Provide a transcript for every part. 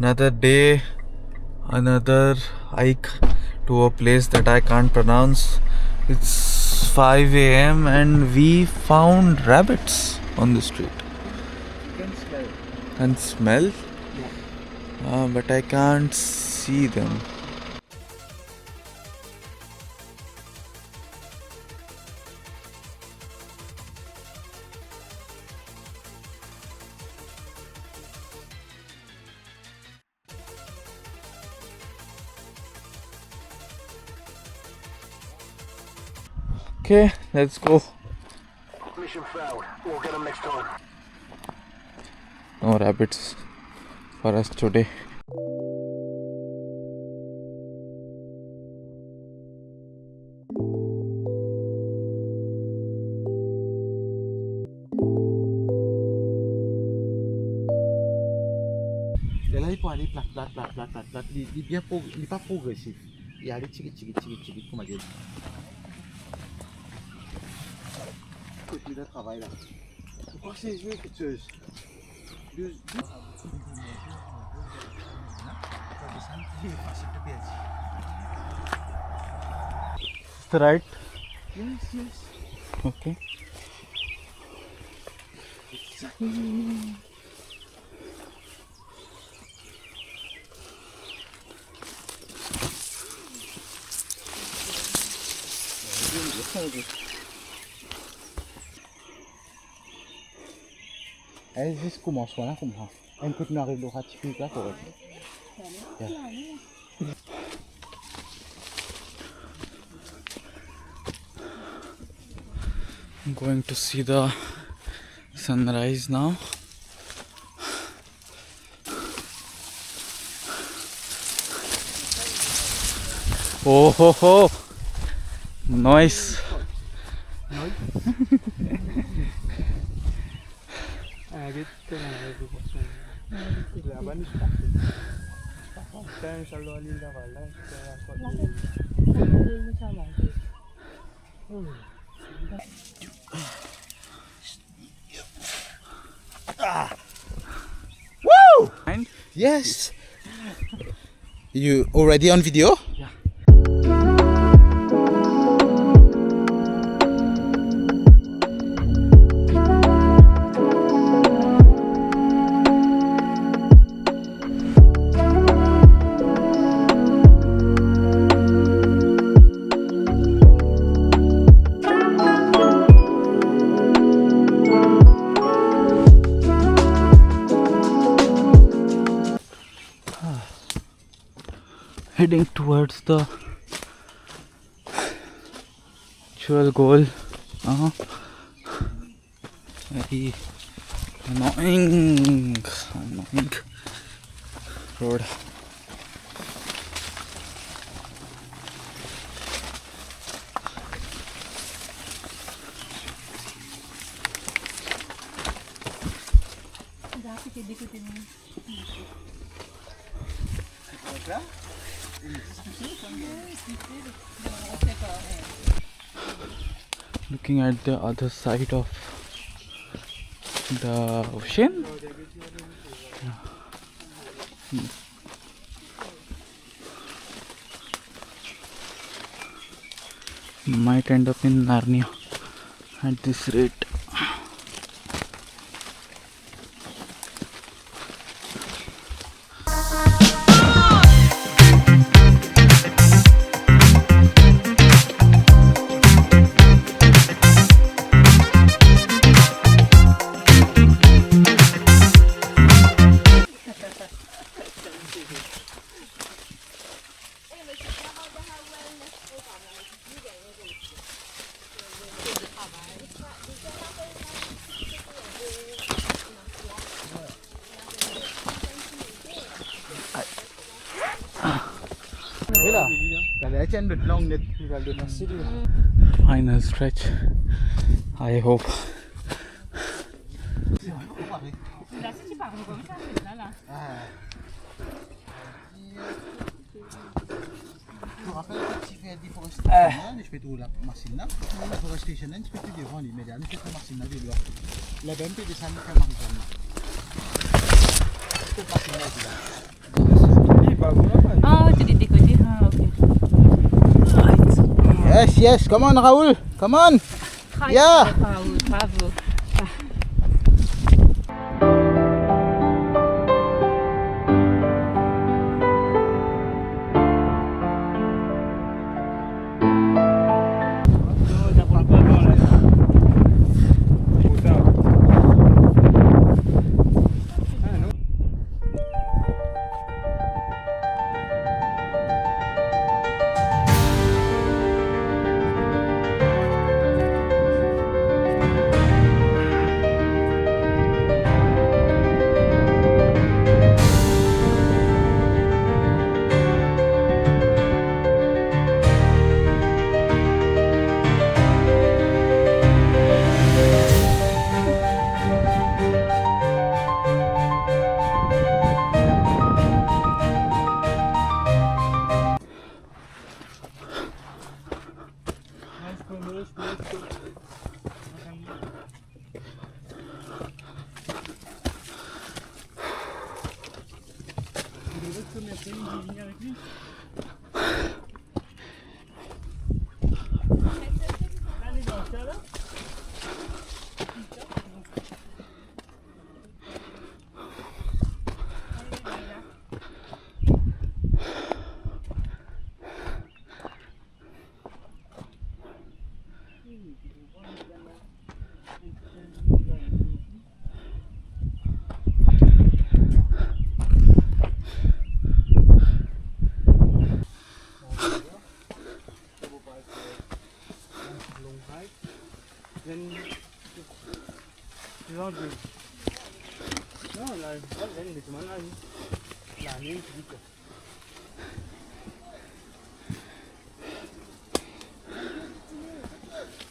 Another day, another hike to a place that I can't pronounce. It's 5 a.m. and we found rabbits on the street. You can smell. Can smell? Yeah. But I can't see them. Okay, let's go. Mission failed. We'll get them next time. No rabbits for us today. Et là, il faut aller plat. Il est bien il n'est pas progressif. Il allait tirer, comme on dit. C'est le travail là. Pourquoi c'est joué quelque chose? Right? Yes. Okay. Elle juste commence là comme ça. Un coup de marée de ratifier là pour I'm going to see the sunrise now. Oh ho ho! Nice! Woo! And Yes. You already on video? yeah. Heading towards the actual goal. Very annoying road. Looking at the other side of the ocean. Might end up in Narnia at this rate. Final stretch, I hope. Je fais tout là, Marcina. La forestation, je fais tout devant l'immédiat. Je fais Marcina de l'autre. La BMP de San Marcina. Oh, tu di côté. Ah, ok. Yes, yes. Come on, Raoul. Come on. Yeah. Bravo, bravo.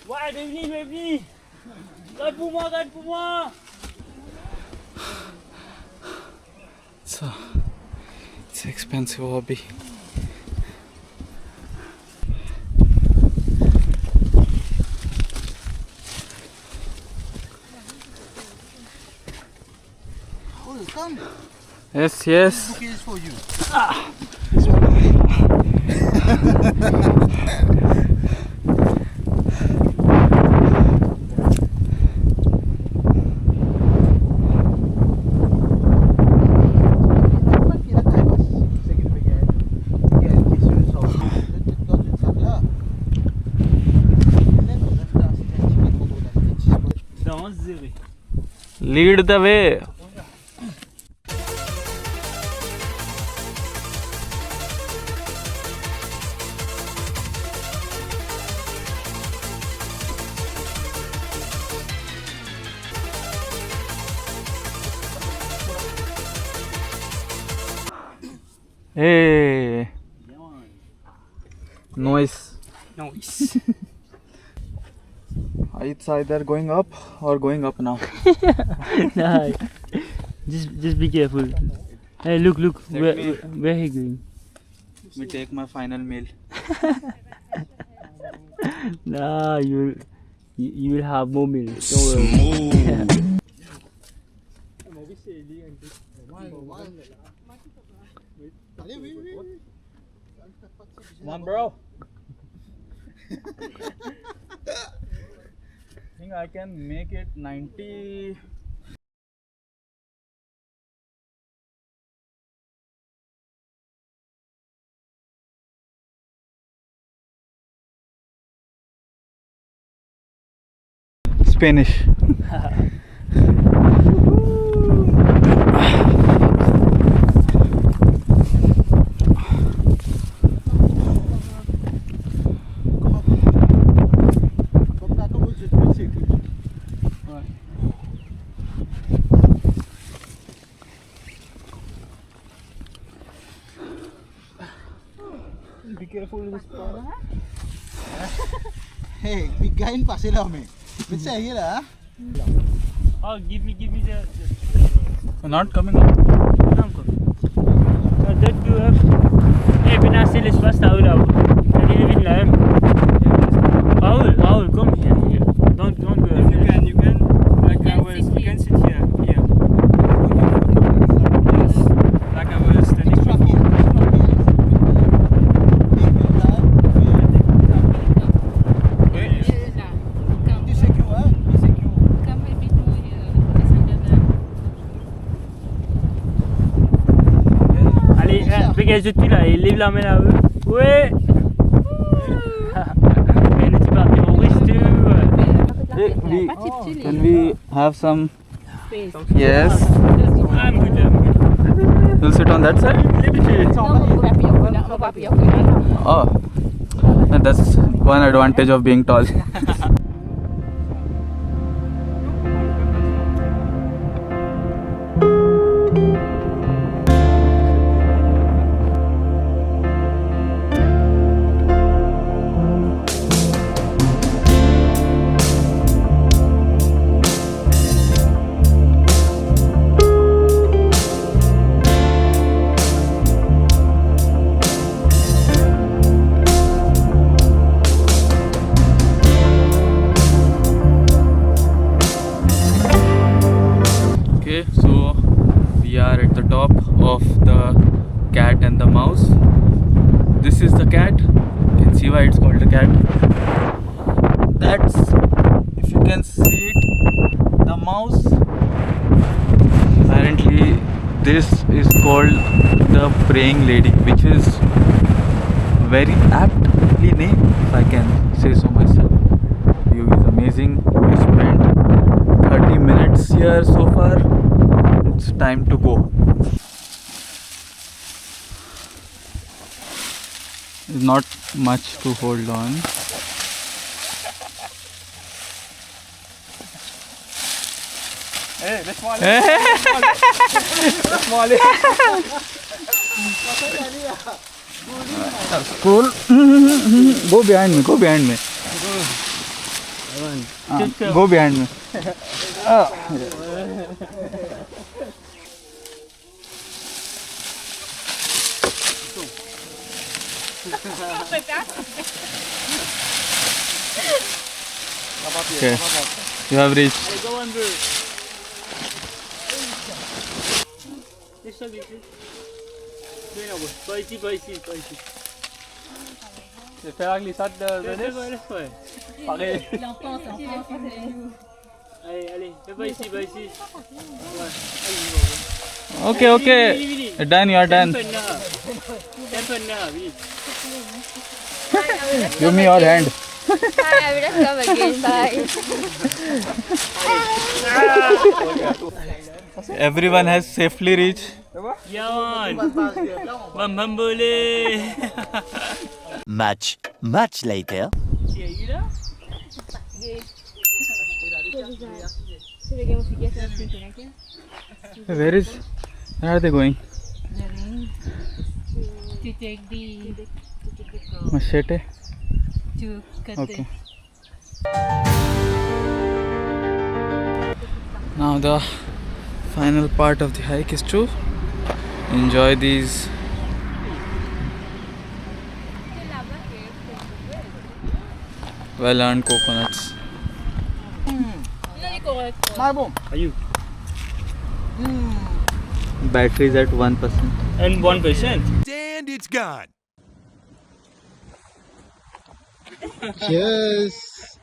Ouais, Devni, regarde pour moi, regarde pour moi. It's an expensive hobby. Raoul, come. Yes, yes. Bouquet is for you. Dans zéro. Lead the way. Hey. Noise. Nice. It's either going up or going up now. Nah, just be careful. Hey, look, where he going? Let me take my final meal. Nah, you will have more milk. Don't worry. Come on, bro. I think I can make it 90. Spanish. Be careful with this spot. Hey, big guy in Pasila me. Let's say here, huh? Oh, give me the. Not coming up. That you have. Hey, Pinasi, let's pass out. Can you even learn? Paul, come here. Don't go. You can. Like I was, you can sit here. Yes. Like I was standing before. Fais qu'elle se tue là et lève la main là. Ouais. Elle n'est pas terroriste. Can we have some? Yes. I'm good. We'll sit on that side. Oh, that's one advantage of being tall. Okay, so we are at the top of the cat and the mouse. This is the cat. You can see why it's called the cat. That's, if you can see it, the mouse. Apparently this is called the praying lady, which is very aptly named, if I can say so myself. View is amazing. We spent 30 minutes here so far. It's time to go. There's not much to hold on. Hey, let's fall. Cool. Go behind me. Go behind me. Go behind me. Okay, you have reached. Go under. This one, this one. Pas ici. C'est faire la glissade de Ouais. Pareil. Allez, fais pas ici. Ouais. Okay, okay. You're done, you're done. Temple now, vite. Give me your hand. Hi, I will come again. Bye. Everyone has safely reached. Yaman. Bam boleh. Much later. Where are they going? To take the Machete? to cut Okay. Now the final part of the hike is to enjoy these well-earned coconuts. Battery is at 1%. And 1%. And it's gone. Cheers.